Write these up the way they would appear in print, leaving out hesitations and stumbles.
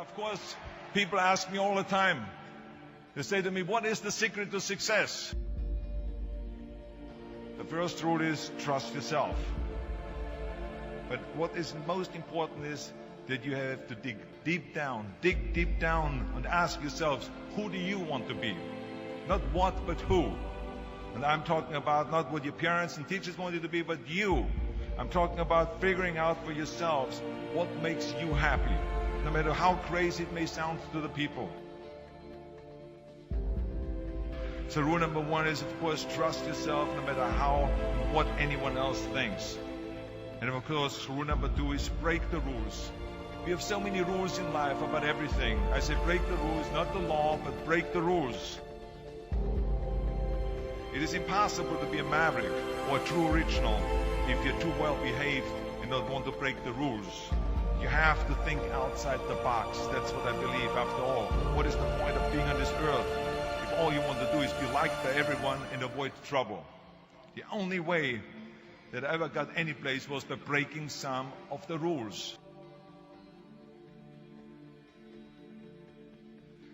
Of course, people ask me all the time. They say to me, what is the secret to success? The first rule is trust yourself. But what is most important is that you have to dig deep down and ask yourselves, who do you want to be? Not what, but who. And I'm talking about not what your parents and teachers want you to be, but you. I'm talking about figuring out for yourselves what makes you happy, no matter how crazy it may sound to the people. So rule number one is, of course, trust yourself no matter what anyone else thinks. And of course, rule number two is break the rules. We have so many rules in life about everything. I say break the rules, not the law, but break the rules. It is impossible to be a maverick or a true original if you're too well behaved and don't want to break the rules. You have to think outside the box. That's what I believe. After all, what is the point of being on this earth if all you want to do is be liked by everyone and avoid trouble? The only way that I ever got any place was by breaking some of the rules.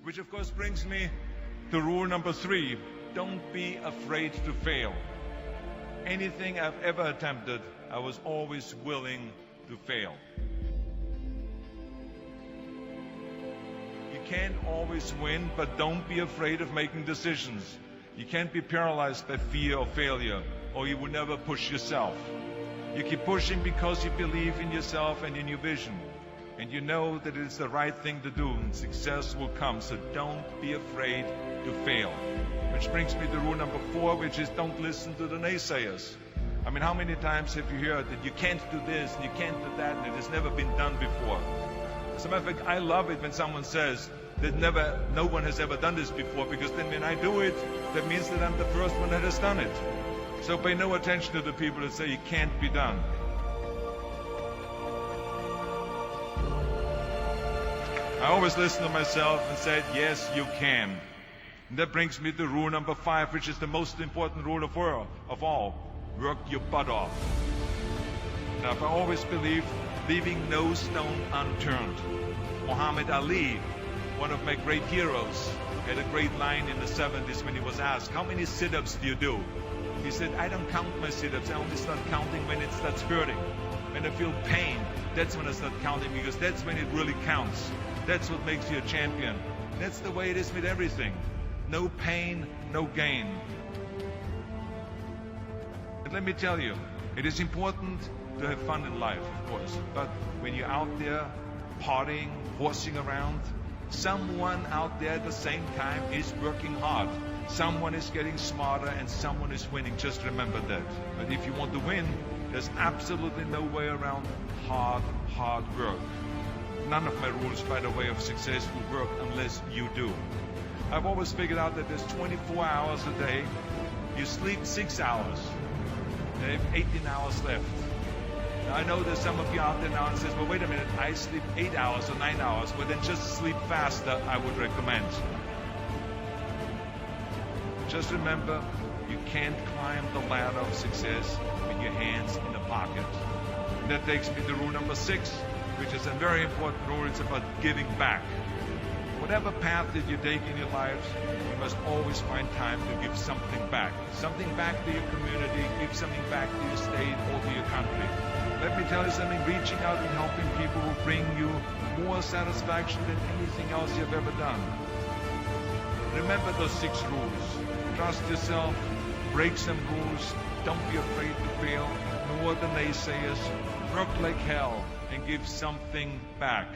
Which of course brings me to rule number three. Don't be afraid to fail. Anything I've ever attempted, I was always willing to fail. You can't always win, but don't be afraid of making decisions. You can't be paralyzed by fear of failure, or you will never push yourself. You keep pushing because you believe in yourself and in your vision. And you know that it is the right thing to do, and success will come. So don't be afraid to fail. Which brings me to rule number four, which is don't listen to the naysayers. I mean, how many times have you heard that you can't do this and you can't do that and it has never been done before? As a matter of fact, I love it when someone says that no one has ever done this before, because then when I do it, that means that I'm the first one that has done it. So pay no attention to the people that say it can't be done. I always listen to myself and said, yes, you can. And that brings me to rule number five, which is the most important rule of all. Work your butt off. Now, I always believe leaving no stone unturned. Muhammad Ali, one of my great heroes, had a great line in the 70s when he was asked, how many sit-ups do you do? He said, I don't count my sit-ups. I only start counting when it starts hurting. When I feel pain, that's when I start counting, because that's when it really counts. That's what makes you a champion. That's the way it is with everything. No pain, no gain. But let me tell you, it is important to have fun in life, of course. But when you're out there partying, horsing around, someone out there at the same time is working hard. Someone is getting smarter and someone is winning. Just remember that. But if you want to win, there's absolutely no way around hard work. None of my rules, by the way, of success will work unless you do. I've always figured out that there's 24 hours a day. You sleep 6 hours. You have 18 hours left. Now, I know there's some of you out there now and says, well, wait a minute, I sleep 8 hours or 9 hours. Well, then just sleep faster, I would recommend. Just remember, you can't climb the ladder of success with your hands in the pocket. And that takes me to rule number 6, which is a very important rule. It's about giving back. Whatever path that you take in your lives, you must always find time to give something back. Something back to your community, give something back to your state or to your country. Let me tell you something, reaching out and helping people will bring you more satisfaction than anything else you've ever done. Remember those 6 rules. Trust yourself, break some rules, don't be afraid to fail, ignore the naysayers, work like hell, and give something back.